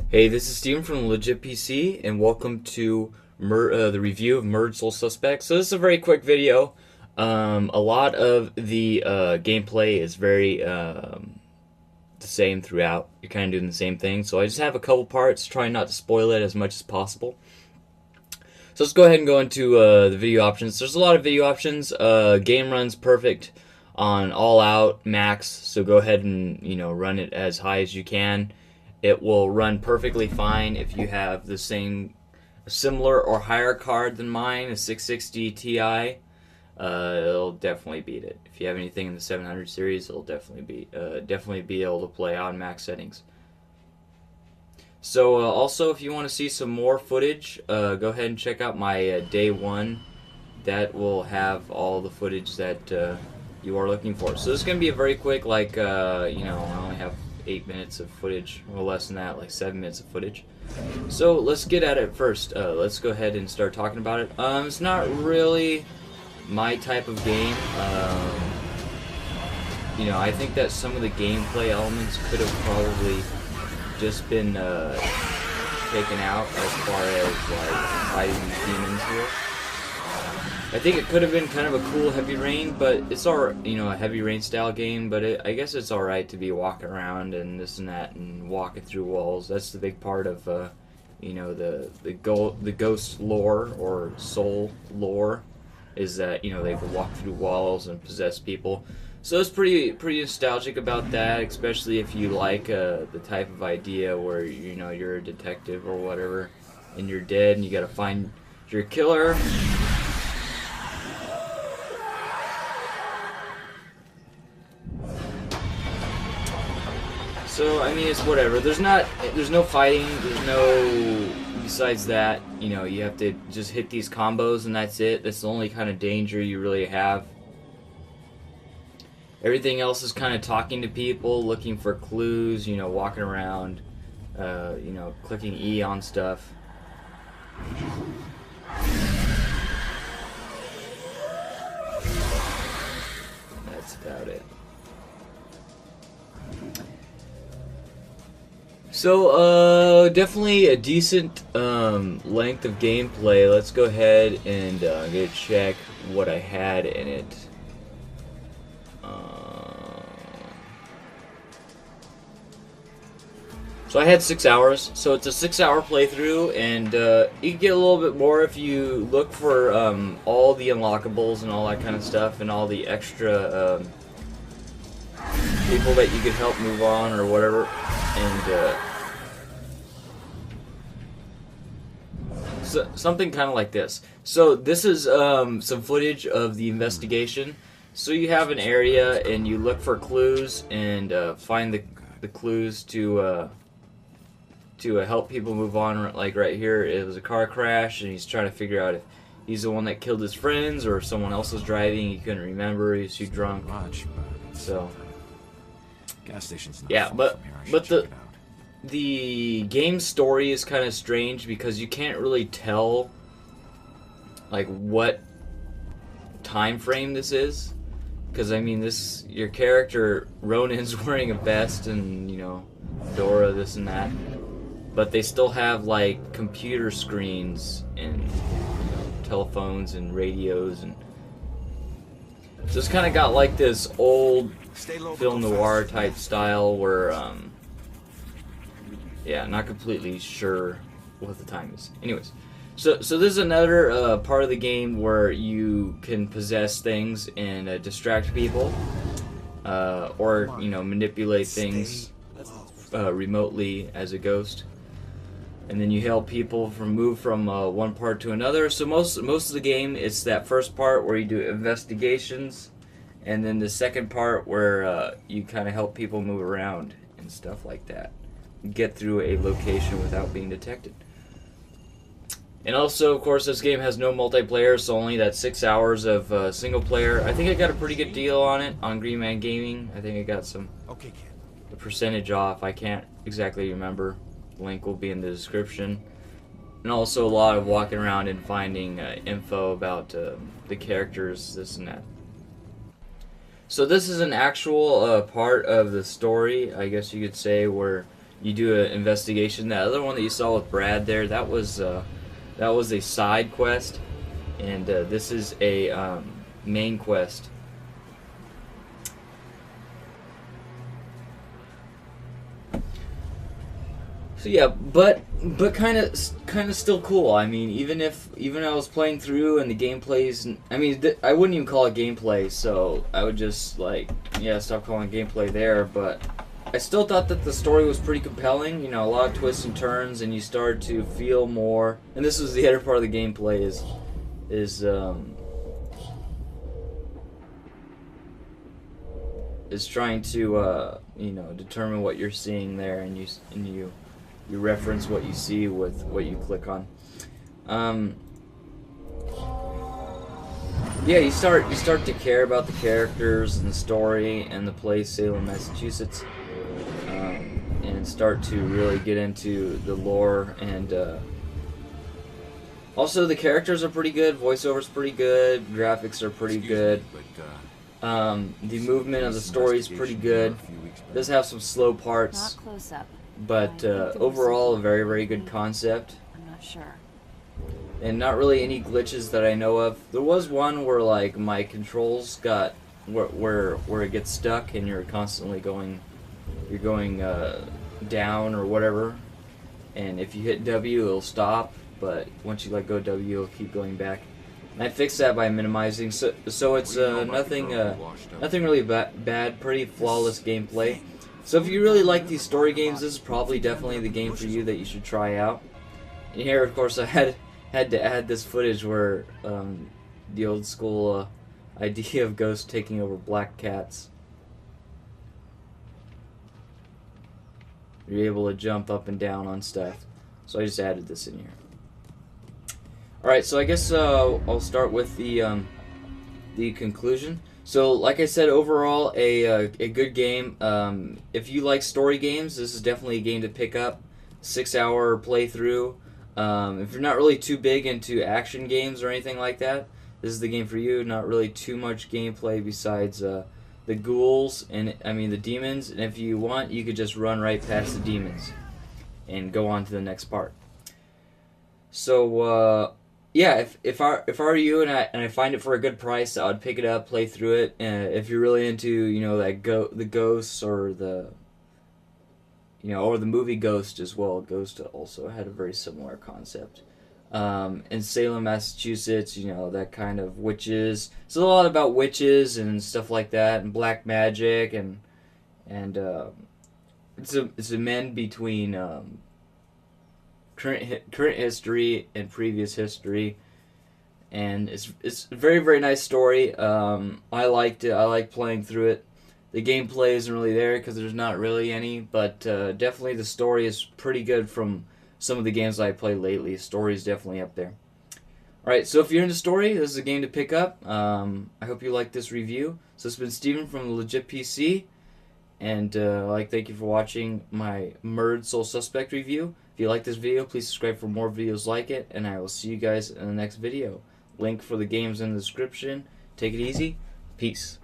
Hey, this is Steven from TheLegitPC, and welcome to the review of Merge Soul Suspect. So this is a very quick video. A lot of the gameplay is very the same throughout. You're kind of doing the same thing. So I just have a couple parts, trying not to spoil it as much as possible. So let's go ahead and go into the video options. There's a lot of video options. Game runs perfect on all out max, so go ahead and run it as high as you can. It will run perfectly fine if you have the same, similar or higher card than mine, a 660 Ti. It'll definitely beat it. If you have anything in the 700 series, it'll definitely be able to play on max settings. So also, if you want to see some more footage, go ahead and check out my day one. That will have all the footage that you are looking for. So this is going to be a very quick, like, I only have 8 minutes of footage, or less than that, like 7 minutes of footage. So let's get at it first. Let's go ahead and start talking about it. It's not really my type of game. I think that some of the gameplay elements could have probably just been taken out as far as like fighting these demons here. I think it could have been kind of a cool heavy rain, but it's a heavy rain style game. But I guess it's all right to be walking around and this and that and walking through walls. That's the big part of the ghost lore or soul lore, is that they can walk through walls and possess people. So it's pretty nostalgic about that, especially if you like the type of idea where you're a detective or whatever, and you're dead and you got to find your killer. So I mean, it's whatever. There's no fighting. There's no, besides that, you have to just hit these combos and that's it. That's the only kind of danger you really have. Everything else is kind of talking to people, looking for clues, walking around, clicking E on stuff. That's about it. So, definitely a decent length of gameplay. Let's go ahead and get check what I had in it. So I had 6 hours, so it's a 6-hour playthrough, and you can get a little bit more if you look for all the unlockables and all that kind of stuff, and all the extra people that you could help move on or whatever. And so, something kind of like this. So this is some footage of the investigation. So you have an area and you look for clues and find the clues to help people move on. Like right here, it was a car crash, and he's trying to figure out if he's the one that killed his friends or if someone else was driving. He couldn't remember. He was too drunk. So gas station's not yeah, far from here. but the game story is kind of strange because you can't really tell like what time frame this is. Because I mean, your character Ronin's wearing a vest, and Dora this and that, but they still have like computer screens and telephones and radios, and so it's kind of got like this old film noir type style where yeah, not completely sure what the time is. Anyways, so this is another part of the game where you can possess things and distract people, or manipulate things remotely as a ghost, and then you help people move from one part to another. So most of the game, it's that first part where you do investigations, and then the second part where you kind of help people move around and stuff like that, get through a location without being detected. And also, of course, this game has no multiplayer, so only that 6 hours of single player. I think I got a pretty good deal on it on Green Man Gaming. I think I got the percentage off. I can't exactly remember. The link will be in the description. And also a lot of walking around and finding info about the characters, this and that. So this is an actual part of the story, I guess you could say, where you do an investigation. That other one that you saw with Brad there, that was a side quest, and this is a main quest. So yeah, but kind of still cool. I mean, even I was playing through and the gameplay's, I mean, I wouldn't even call it gameplay, so I would just like, yeah, stop calling it gameplay there. But I still thought that the story was pretty compelling. You know, a lot of twists and turns, and you start to feel more. And this was the other part of the gameplay is trying to you know, determine what you're seeing there, and you reference what you see with what you click on. Yeah, you start to care about the characters and the story and the place, Salem, Massachusetts, and start to really get into the lore. And also the characters are pretty good, voiceover's pretty good, graphics are pretty good. The movement of the story is pretty good. It does have some slow parts. Not close up. But overall, a very, very good concept. I'm not sure. And not really any glitches that I know of. There was one where like my controls got where it gets stuck and you're constantly going down or whatever. And if you hit W, it'll stop. But once you let go W, it'll keep going back. And I fixed that by minimizing. So it's nothing really bad. Pretty flawless gameplay. So if you really like these story games, this is probably definitely the game for you that you should try out. And here, of course, I had to add this footage where the old school idea of ghosts taking over black cats. You're able to jump up and down on stuff. So I just added this in here. Alright, so I guess I'll start with the conclusion. So, like I said, overall, a good game. If you like story games, this is definitely a game to pick up. 6-hour playthrough. If you're not really too big into action games or anything like that, this is the game for you. Not really too much gameplay besides the ghouls and the demons. And if you want, you could just run right past the demons and go on to the next part. So, yeah, if I were you and I find it for a good price, I would pick it up, play through it. If you're really into, you know, the ghosts or the movie Ghost as well. Ghost also had a very similar concept. In Salem, Massachusetts, you know, that kind of witches. It's a lot about witches and stuff like that, and black magic, and it's a mend between current history and previous history, and it's a very, very nice story. I liked it. I like playing through it. The gameplay isn't really there because there's not really any, but definitely the story is pretty good from some of the games I played lately. The story is definitely up there. Alright, so if you're into story, this is a game to pick up. I hope you like this review. So it's been Steven from TheLegitPC, and thank you for watching my Murd Soul Suspect review. If you like this video, please subscribe for more videos like it, and I will see you guys in the next video. Link for the games in the description. Take it easy. Peace.